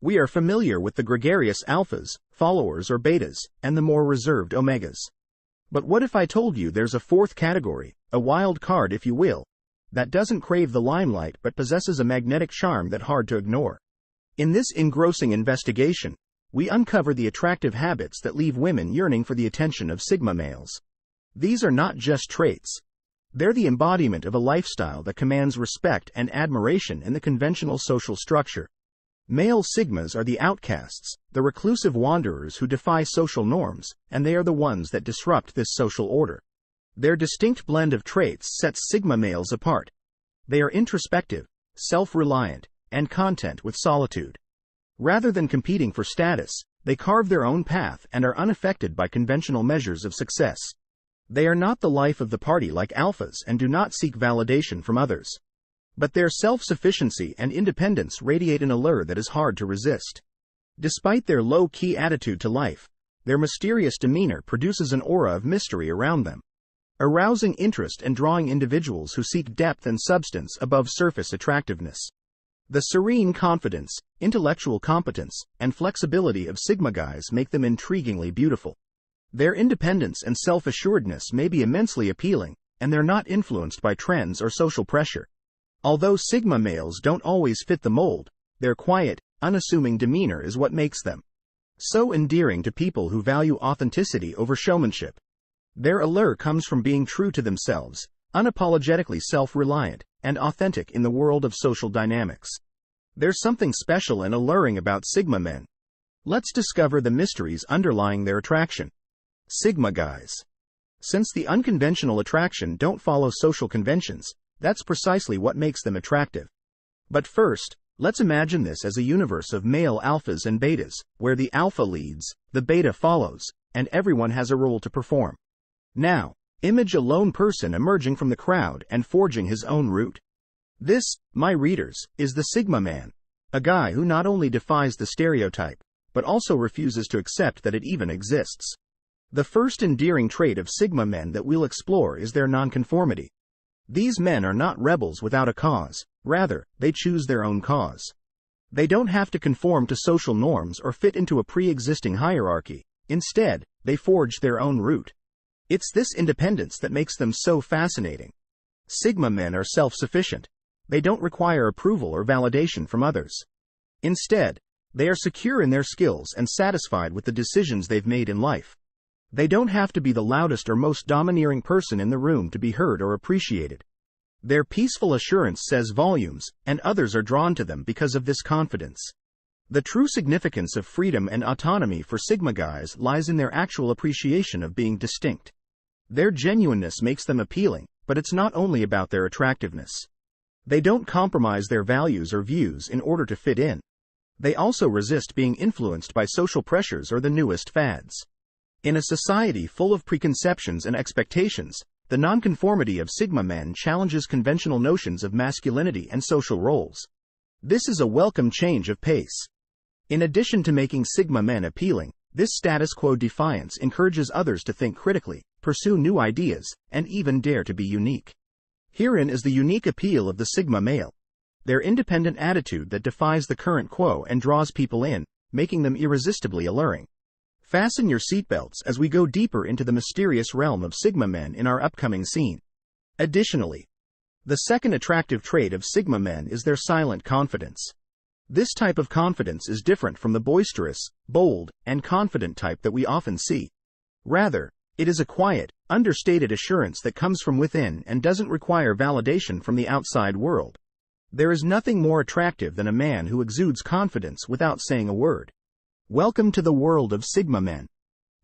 We are familiar with the gregarious alphas, followers or betas, and the more reserved omegas. But what if I told you there's a fourth category, a wild card if you will, that doesn't crave the limelight but possesses a magnetic charm that's hard to ignore? In this engrossing investigation, we uncover the attractive habits that leave women yearning for the attention of Sigma males. These are not just traits. They're the embodiment of a lifestyle that commands respect and admiration in the conventional social structure. Male Sigmas are the outcasts, the reclusive wanderers who defy social norms, and they are the ones that disrupt this social order. Their distinct blend of traits sets Sigma males apart. They are introspective, self-reliant, and content with solitude. Rather than competing for status, they carve their own path and are unaffected by conventional measures of success. They are not the life of the party like alphas and do not seek validation from others. But their self-sufficiency and independence radiate an allure that is hard to resist. Despite their low-key attitude to life, their mysterious demeanor produces an aura of mystery around them, arousing interest and drawing individuals who seek depth and substance above surface attractiveness. The serene confidence, intellectual competence, and flexibility of Sigma guys make them intriguingly beautiful. Their independence and self-assuredness may be immensely appealing, and they're not influenced by trends or social pressure. Although Sigma males don't always fit the mold, their quiet, unassuming demeanor is what makes them so endearing to people who value authenticity over showmanship. Their allure comes from being true to themselves, unapologetically self-reliant, and authentic in the world of social dynamics. There's something special and alluring about Sigma men. Let's discover the mysteries underlying their attraction. Sigma guys. Since the unconventional attraction don't follow social conventions, that's precisely what makes them attractive. But first, let's imagine this as a universe of male alphas and betas, where the alpha leads, the beta follows, and everyone has a role to perform. Now, image a lone person emerging from the crowd and forging his own route. This, my readers, is the Sigma man, a guy who not only defies the stereotype, but also refuses to accept that it even exists. The first endearing trait of Sigma men that we'll explore is their nonconformity. These men are not rebels without a cause, rather, they choose their own cause. They don't have to conform to social norms or fit into a pre-existing hierarchy. Instead, they forge their own route. It's this independence that makes them so fascinating. Sigma men are self-sufficient. They don't require approval or validation from others. Instead, they are secure in their skills and satisfied with the decisions they've made in life. They don't have to be the loudest or most domineering person in the room to be heard or appreciated. Their peaceful assurance says volumes, and others are drawn to them because of this confidence. The true significance of freedom and autonomy for Sigma guys lies in their actual appreciation of being distinct. Their genuineness makes them appealing, but it's not only about their attractiveness. They don't compromise their values or views in order to fit in. They also resist being influenced by social pressures or the newest fads. In a society full of preconceptions and expectations, the nonconformity of Sigma men challenges conventional notions of masculinity and social roles. This is a welcome change of pace. In addition to making Sigma men appealing, this status quo defiance encourages others to think critically, pursue new ideas, and even dare to be unique. Herein is the unique appeal of the Sigma male. Their independent attitude that defies the current quo and draws people in, making them irresistibly alluring. Fasten your seatbelts as we go deeper into the mysterious realm of Sigma men in our upcoming scene. Additionally, the second attractive trait of Sigma men is their silent confidence. This type of confidence is different from the boisterous, bold, and confident type that we often see. Rather, it is a quiet, understated assurance that comes from within and doesn't require validation from the outside world. There is nothing more attractive than a man who exudes confidence without saying a word. Welcome to the world of Sigma men.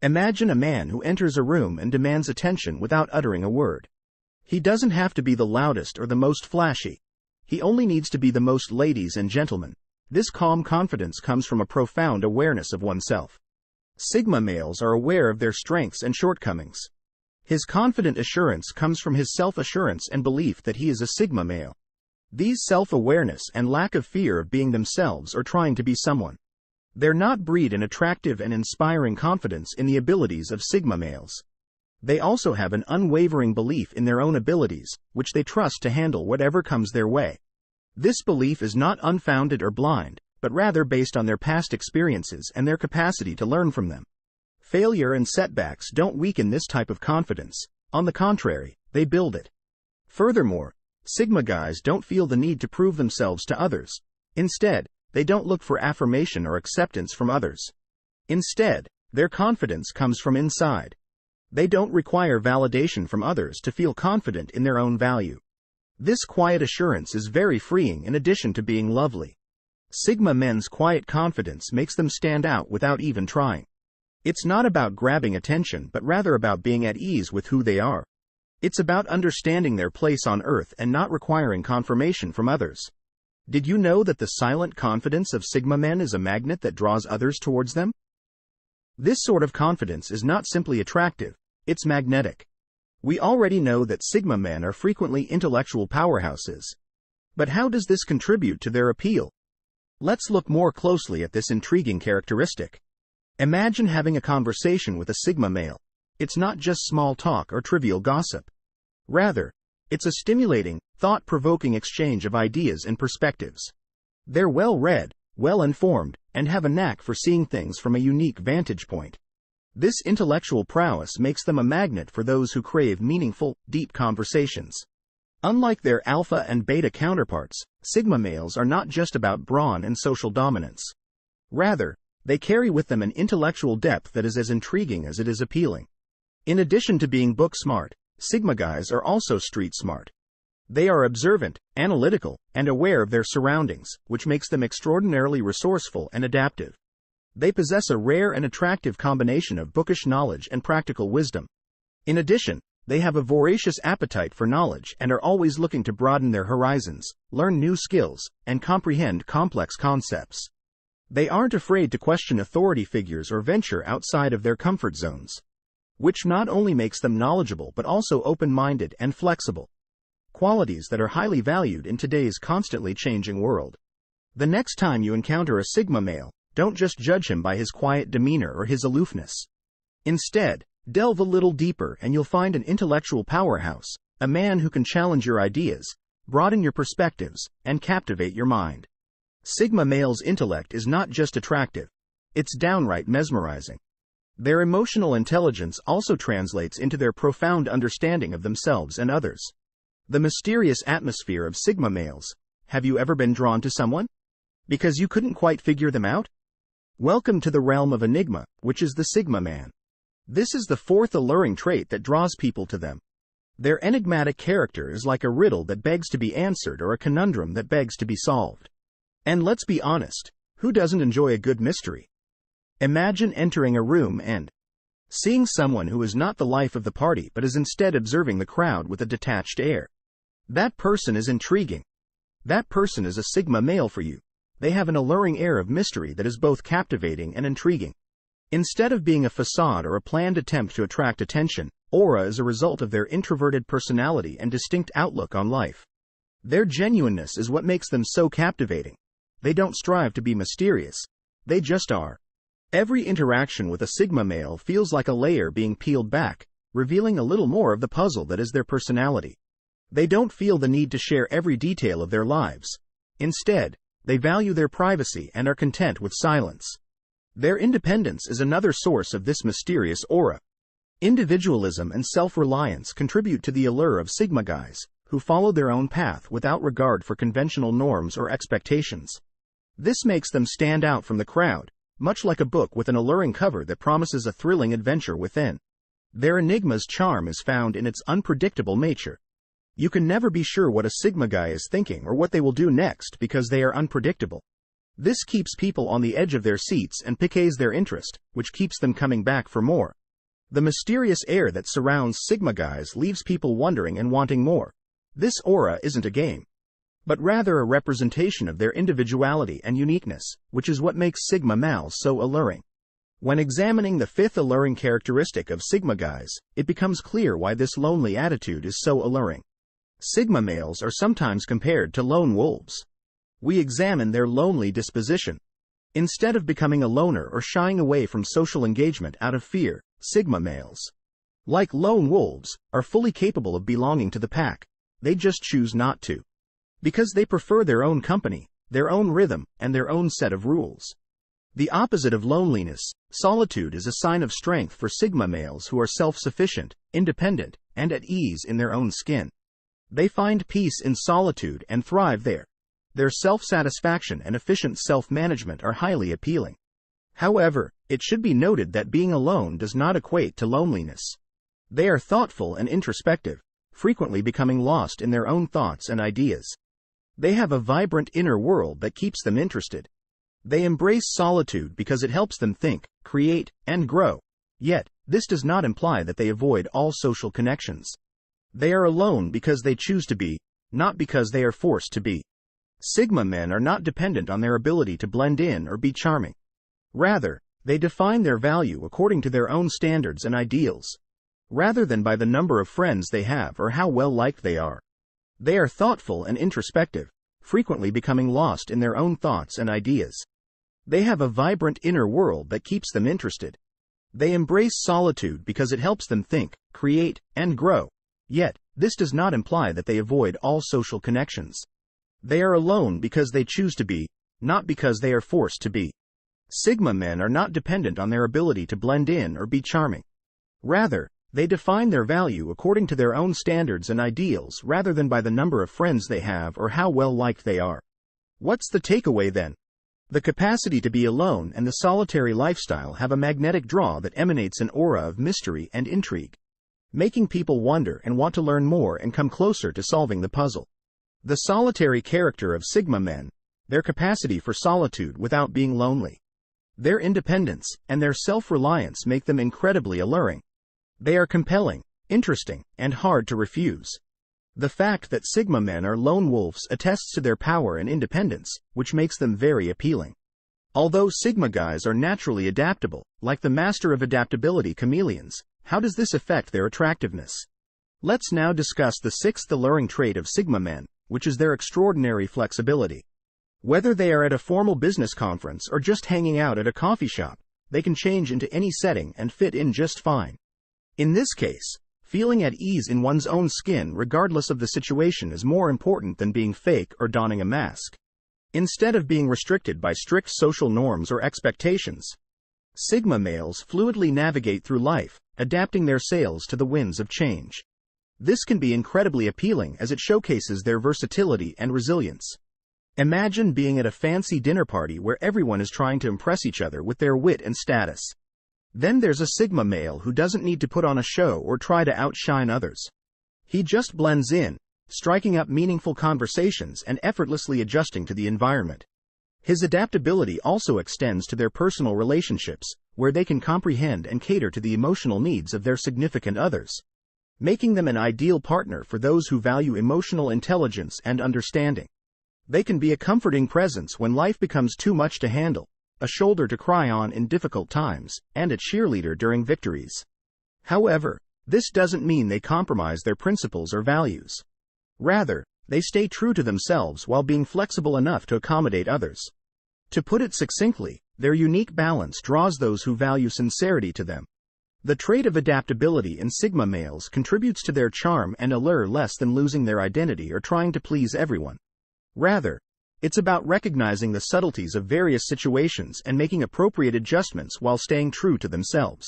Imagine a man who enters a room and demands attention without uttering a word. He doesn't have to be the loudest or the most flashy. He only needs to be the most ladies and gentlemen. This calm confidence comes from a profound awareness of oneself. Sigma males are aware of their strengths and shortcomings. His confident assurance comes from his self-assurance and belief that he is a Sigma male. These self-awareness and lack of fear of being themselves or trying to be someone. They're not breed an attractive and inspiring confidence in the abilities of Sigma males. They also have an unwavering belief in their own abilities, which they trust to handle whatever comes their way. This belief is not unfounded or blind, but rather based on their past experiences and their capacity to learn from them. Failure and setbacks don't weaken this type of confidence. On the contrary, they build it. Furthermore, Sigma guys don't feel the need to prove themselves to others. Instead, they don't look for affirmation or acceptance from others. Instead, their confidence comes from inside. They don't require validation from others to feel confident in their own value. This quiet assurance is very freeing in addition to being lovely. Sigma men's quiet confidence makes them stand out without even trying. It's not about grabbing attention but rather about being at ease with who they are. It's about understanding their place on Earth and not requiring confirmation from others. Did you know that the silent confidence of Sigma men is a magnet that draws others towards them? This sort of confidence is not simply attractive, it's magnetic. We already know that Sigma men are frequently intellectual powerhouses. But how does this contribute to their appeal? Let's look more closely at this intriguing characteristic. Imagine having a conversation with a Sigma male. It's not just small talk or trivial gossip. Rather, it's a stimulating, thought-provoking exchange of ideas and perspectives. They're well-read, well-informed, and have a knack for seeing things from a unique vantage point. This intellectual prowess makes them a magnet for those who crave meaningful, deep conversations. Unlike their alpha and beta counterparts, Sigma males are not just about brawn and social dominance. Rather, they carry with them an intellectual depth that is as intriguing as it is appealing. In addition to being book smart, Sigma guys are also street smart. They are observant, analytical, and aware of their surroundings, which makes them extraordinarily resourceful and adaptive. They possess a rare and attractive combination of bookish knowledge and practical wisdom. In addition, they have a voracious appetite for knowledge and are always looking to broaden their horizons, learn new skills, and comprehend complex concepts. They aren't afraid to question authority figures or venture outside of their comfort zones, which not only makes them knowledgeable but also open-minded and flexible. Qualities that are highly valued in today's constantly changing world. The next time you encounter a Sigma male, don't just judge him by his quiet demeanor or his aloofness. Instead, delve a little deeper and you'll find an intellectual powerhouse, a man who can challenge your ideas, broaden your perspectives, and captivate your mind. Sigma males' intellect is not just attractive, it's downright mesmerizing. Their emotional intelligence also translates into their profound understanding of themselves and others. The mysterious atmosphere of Sigma males. Have you ever been drawn to someone because you couldn't quite figure them out? Welcome to the realm of enigma, which is the Sigma man. This is the fourth alluring trait that draws people to them. Their enigmatic character is like a riddle that begs to be answered or a conundrum that begs to be solved. And let's be honest, who doesn't enjoy a good mystery? Imagine entering a room and seeing someone who is not the life of the party but is instead observing the crowd with a detached air. That person is intriguing. That person is a Sigma male for you. They have an alluring air of mystery that is both captivating and intriguing. Instead of being a facade or a planned attempt to attract attention, aura is a result of their introverted personality and distinct outlook on life. Their genuineness is what makes them so captivating. They don't strive to be mysterious. They just are. Every interaction with a Sigma male feels like a layer being peeled back, revealing a little more of the puzzle that is their personality. They don't feel the need to share every detail of their lives. Instead, they value their privacy and are content with silence. Their independence is another source of this mysterious aura. Individualism and self-reliance contribute to the allure of Sigma guys, who follow their own path without regard for conventional norms or expectations. This makes them stand out from the crowd, much like a book with an alluring cover that promises a thrilling adventure within. Their enigma's charm is found in its unpredictable nature. You can never be sure what a Sigma guy is thinking or what they will do next because they are unpredictable. This keeps people on the edge of their seats and piques their interest, which keeps them coming back for more. The mysterious air that surrounds Sigma guys leaves people wondering and wanting more. This aura isn't a game, but rather a representation of their individuality and uniqueness, which is what makes Sigma males so alluring. When examining the fifth alluring characteristic of Sigma guys, it becomes clear why this lonely attitude is so alluring. Sigma males are sometimes compared to lone wolves. We examine their lonely disposition. Instead of becoming a loner or shying away from social engagement out of fear, Sigma males, like lone wolves, are fully capable of belonging to the pack. They just choose not to. Because they prefer their own company, their own rhythm, and their own set of rules. The opposite of loneliness, solitude, is a sign of strength for Sigma males who are self-sufficient, independent, and at ease in their own skin. They find peace in solitude and thrive there. Their self-satisfaction and efficient self-management are highly appealing. However, it should be noted that being alone does not equate to loneliness. They are thoughtful and introspective, frequently becoming lost in their own thoughts and ideas. They have a vibrant inner world that keeps them interested. They embrace solitude because it helps them think, create, and grow. Yet, this does not imply that they avoid all social connections. They are alone because they choose to be, not because they are forced to be. Sigma men are not dependent on their ability to blend in or be charming. Rather, they define their value according to their own standards and ideals, rather than by the number of friends they have or how well liked they are. They are thoughtful and introspective, frequently becoming lost in their own thoughts and ideas. They have a vibrant inner world that keeps them interested. They embrace solitude because it helps them think, create, and grow. Yet, this does not imply that they avoid all social connections. They are alone because they choose to be, not because they are forced to be. Sigma men are not dependent on their ability to blend in or be charming. Rather, they define their value according to their own standards and ideals rather than by the number of friends they have or how well liked they are. What's the takeaway then? The capacity to be alone and the solitary lifestyle have a magnetic draw that emanates an aura of mystery and intrigue, making people wonder and want to learn more and come closer to solving the puzzle. The solitary character of Sigma men, their capacity for solitude without being lonely, their independence, and their self-reliance make them incredibly alluring. They are compelling, interesting, and hard to refuse. The fact that Sigma men are lone wolves attests to their power and independence, which makes them very appealing. Although Sigma guys are naturally adaptable, like the master of adaptability chameleons, how does this affect their attractiveness? Let's now discuss the sixth alluring trait of Sigma men, which is their extraordinary flexibility. Whether they are at a formal business conference or just hanging out at a coffee shop, they can change into any setting and fit in just fine. In this case, feeling at ease in one's own skin regardless of the situation is more important than being fake or donning a mask. Instead of being restricted by strict social norms or expectations, Sigma males fluidly navigate through life, adapting their sails to the winds of change. This can be incredibly appealing as it showcases their versatility and resilience. Imagine being at a fancy dinner party where everyone is trying to impress each other with their wit and status. Then there's a Sigma male who doesn't need to put on a show or try to outshine others. He just blends in, striking up meaningful conversations and effortlessly adjusting to the environment. His adaptability also extends to their personal relationships, where they can comprehend and cater to the emotional needs of their significant others, making them an ideal partner for those who value emotional intelligence and understanding. They can be a comforting presence when life becomes too much to handle, a shoulder to cry on in difficult times, and a cheerleader during victories. However, this doesn't mean they compromise their principles or values. Rather, they stay true to themselves while being flexible enough to accommodate others. To put it succinctly, their unique balance draws those who value sincerity to them. The trait of adaptability in Sigma males contributes to their charm and allure less than losing their identity or trying to please everyone. Rather, it's about recognizing the subtleties of various situations and making appropriate adjustments while staying true to themselves.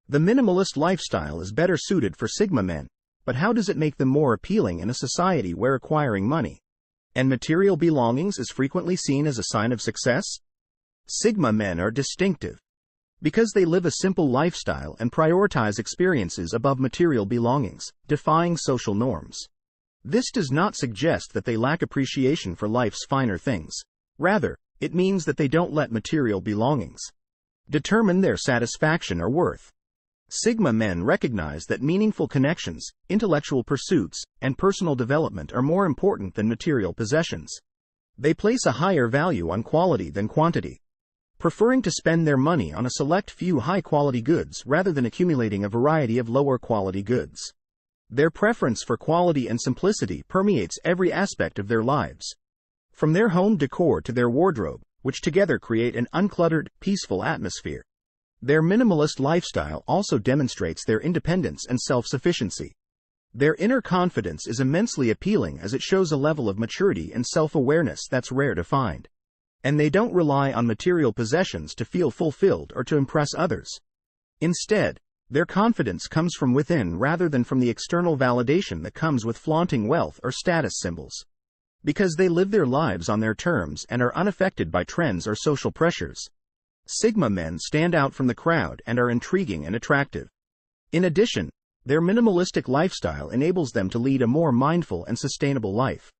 The minimalist lifestyle is better suited for Sigma men, but how does it make them more appealing in a society where acquiring money and material belongings is frequently seen as a sign of success? Sigma men are distinctive because they live a simple lifestyle and prioritize experiences above material belongings, defying social norms. This does not suggest that they lack appreciation for life's finer things. Rather, it means that they don't let material belongings determine their satisfaction or worth. Sigma men recognize that meaningful connections, intellectual pursuits, and personal development are more important than material possessions. They place a higher value on quality than quantity, preferring to spend their money on a select few high-quality goods rather than accumulating a variety of lower-quality goods. Their preference for quality and simplicity permeates every aspect of their lives, from their home decor to their wardrobe, which together create an uncluttered, peaceful atmosphere. Their minimalist lifestyle also demonstrates their independence and self-sufficiency. Their inner confidence is immensely appealing as it shows a level of maturity and self-awareness that's rare to find. And they don't rely on material possessions to feel fulfilled or to impress others. Instead, their confidence comes from within rather than from the external validation that comes with flaunting wealth or status symbols. Because they live their lives on their terms and are unaffected by trends or social pressures, Sigma men stand out from the crowd and are intriguing and attractive. In addition, their minimalistic lifestyle enables them to lead a more mindful and sustainable life.